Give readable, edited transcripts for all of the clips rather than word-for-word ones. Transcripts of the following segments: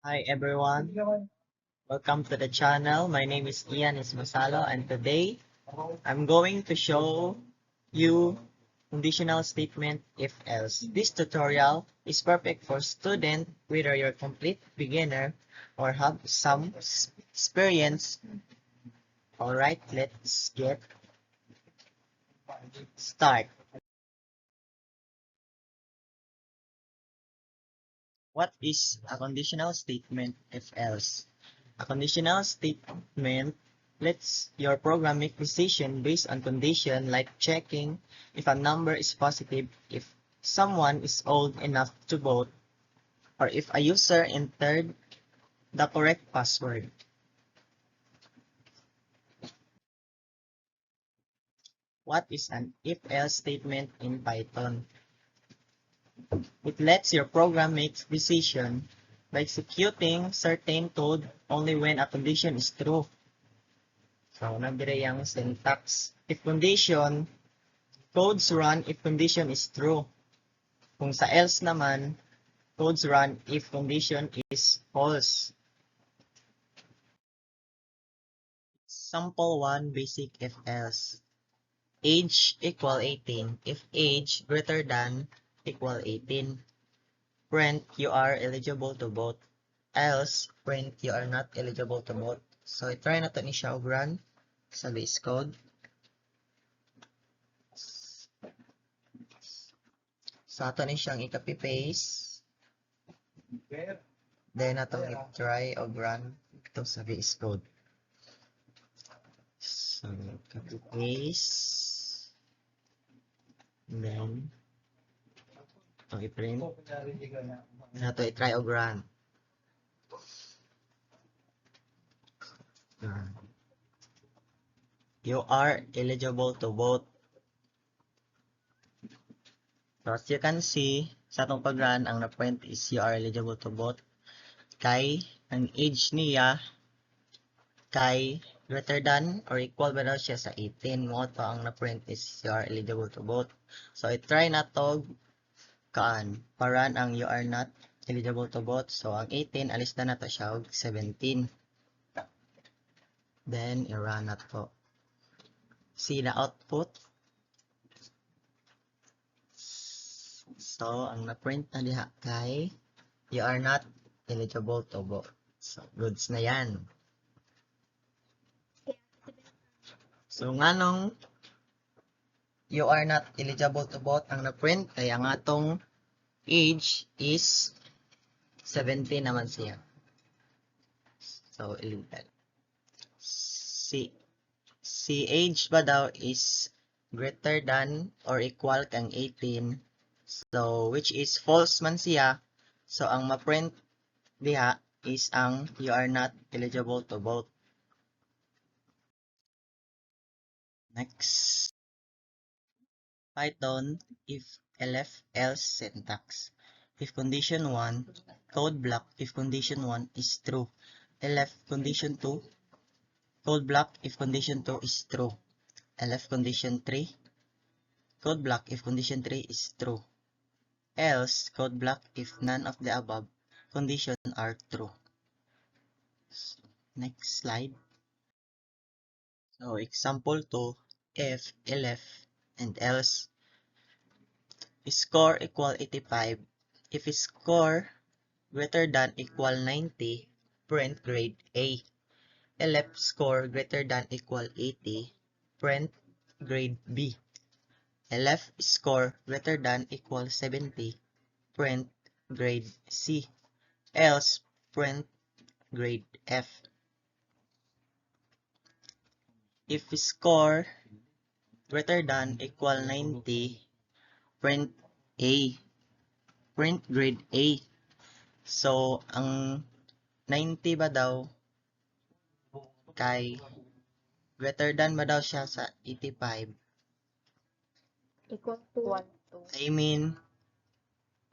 Hi everyone, welcome to the channel. My name is Ian Ismasalo and today I'm going to show you conditional statement if else. This tutorial is perfect for student whether you're a complete beginner or have some experience. Alright, let's get start. What is a conditional statement if else? A conditional statement lets your program make decision based on condition like checking if a number is positive, if someone is old enough to vote, or if a user entered the correct password. What is an if-else statement in Python? It lets your program make decision by executing certain code only when a condition is true. So, nandire yung syntax. If condition, codes run if condition is true. Kung sa else naman, codes run if condition is false. Sample 1 basic if else. Age equal 18 if age greater than equal 18. Print you are eligible to vote. Else print you are not eligible to vote. So i-try na to ni siya og run sa base code. Sa ato ni siyang i-copy paste. Then atong i-try og run ito sa base code. So copy paste. Then itong i-print. Na to i-try og run. You are eligible to vote. So as you can see, sa atong pag-run, ang na-print is you are eligible to vote. Kay, ang age niya, kay greater than or equal ba daw siya sa 18. Mo to ang na-print is you are eligible to vote. So i-try na to pa-run ang you are not eligible to vote. So ang 18, alis na to siya og 17. Then i-run na to. See the output. So, ang na-print na diha kay you are not eligible to vote. So, goods na yan. So, nganong you are not eligible to vote ang na-print kaya nga tong age is 17 naman siya. So, illegal. Si age ba daw is greater than or equal kang 18. So, which is false man siya. So, ang ma-print diha is ang you are not eligible to vote. Next. Python if elif else syntax. If condition 1, code block if condition 1 is true. Elif condition 2, code block if condition 2 is true. Elif condition 3, code block if condition 3 is true. Else, code block if none of the above conditions are true. Next slide. So, example 2, if, elif, and else. Score equal 85. If score greater than equal 90, print grade A. Elif score greater than equal 80, print grade B. Elif score greater than equal 70, print grade C. Else print grade F. If score greater than equal 90, print A. Print grade A. So, ang 90 ba daw kay greater than ba daw siya sa 85? Equal to 1 to. I mean,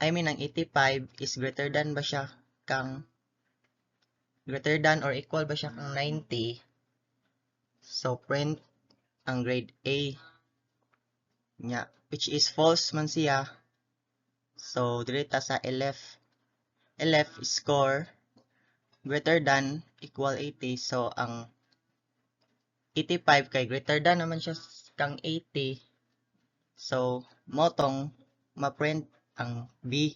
ang 85 is greater than ba siya kang greater than or equal ba siya kang 90? So, print ang grade A niya, which is false man siya. So, direta sa elif. Elif score greater than equal 80. So, ang 85 kay greater than naman siya kang 80. So, motong ma-print ang B.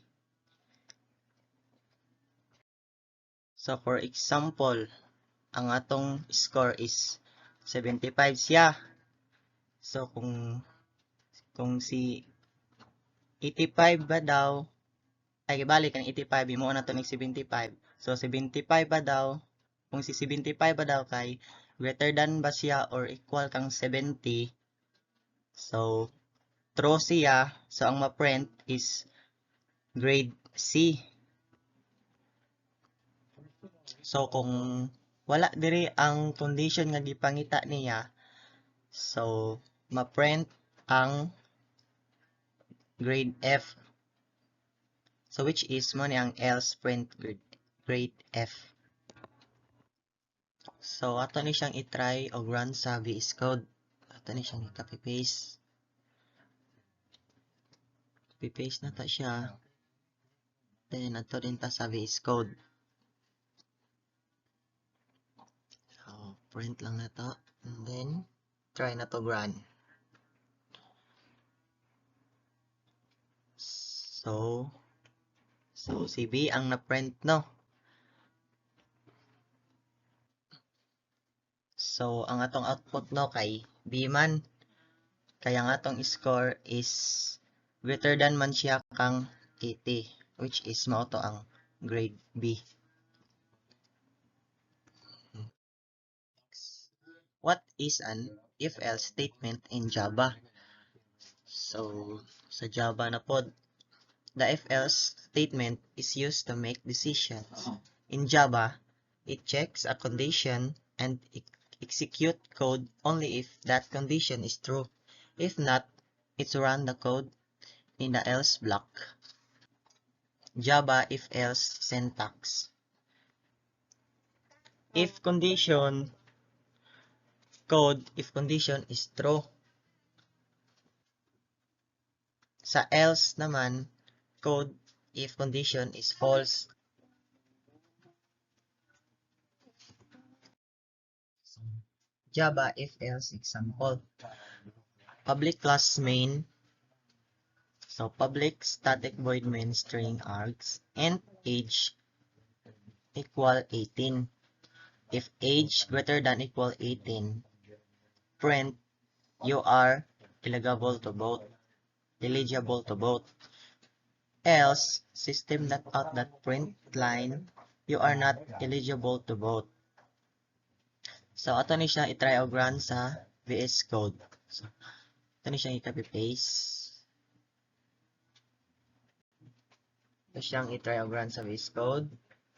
So, for example, ang atong score is 75 siya. So, kung si 85 ba daw, ay balik ang 85, imo na to ng 75. So, 75 ba daw, kung si 75 ba daw kay greater than ba siya or equal kang 70, so, true siya. So, ang ma-print is grade C. So, kung wala diri ang condition nga gipangita niya, so, ma-print ang grade F. So, which is mo ni ang else print grade F. So, ato ni siyang i-try o run sa VS Code. Ato ni siyang i-copy paste. Copy paste na ta siya. Then, ato din ta sa VS Code. So, print lang na to. And then, try na to run. So, si B ang na-print, no? So, ang atong output, no, kay B man. Kaya ang atong score is greater than man siya kang 80, which is mao to ang grade B. What is an if-else statement in Java? So, sa Java na pod, the if-else statement is used to make decisions. In Java, it checks a condition and execute code only if that condition is true. If not, it's run the code in the else block. Java if-else syntax. If condition code, if condition is true. Sa else naman, code if condition is false. Java if-else example. Public class main. So, public static void main string args and age equal 18. If age greater than equal 18, print you are eligible to vote. Else, system not out that print line, you are not eligible to vote. So, ato ni siya i-try og run sa VS Code. So, ato ni siya i-copy paste. Ito siyang i-try og run sa VS Code.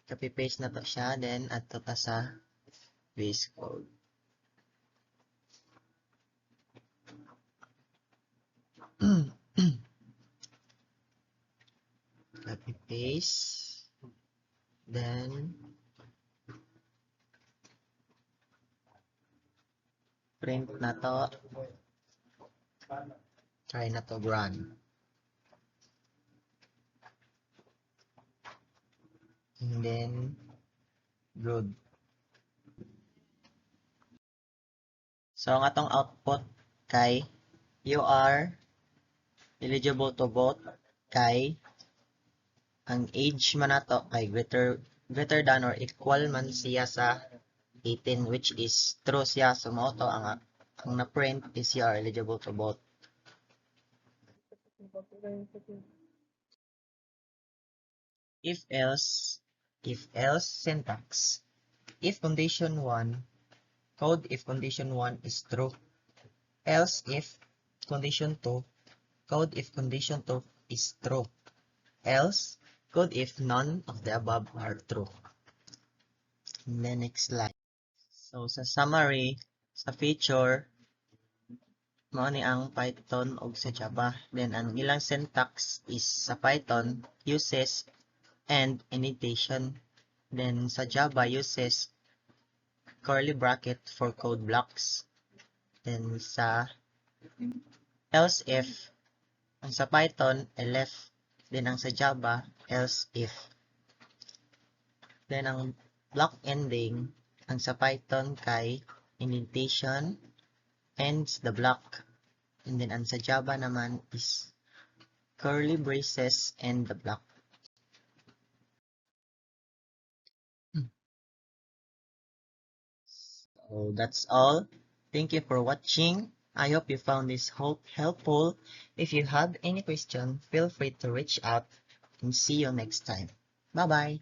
Copy paste na to siya, then ato ta sa VS Code. Copy paste. Then print na to. Try na to run. And then good. So, ang atong output kay you are eligible to vote kay ang age man nato kay greater than or equal man siya sa 18, which is true siya. So, mao to ang na-print is you are eligible to vote. If else syntax. If condition 1, code if condition 1 is true. Else if condition 2, code if condition 2 is true. Else, code if none of the above are true. And then next slide. So sa summary, sa feature, mao ni ang Python ug sa Java. Then ang ilang syntax is sa Python uses and indentation. Then sa Java uses curly bracket for code blocks. Then sa else if, ang sa Python elif, then ang sa Java else if. Then ang block ending. Ang sa Python kay indentation ends the block. And then ang sa Java naman is curly braces and the block. So that's all. Thank you for watching. I hope you found this helpful. If you have any question, feel free to reach out and see you next time. Bye-bye.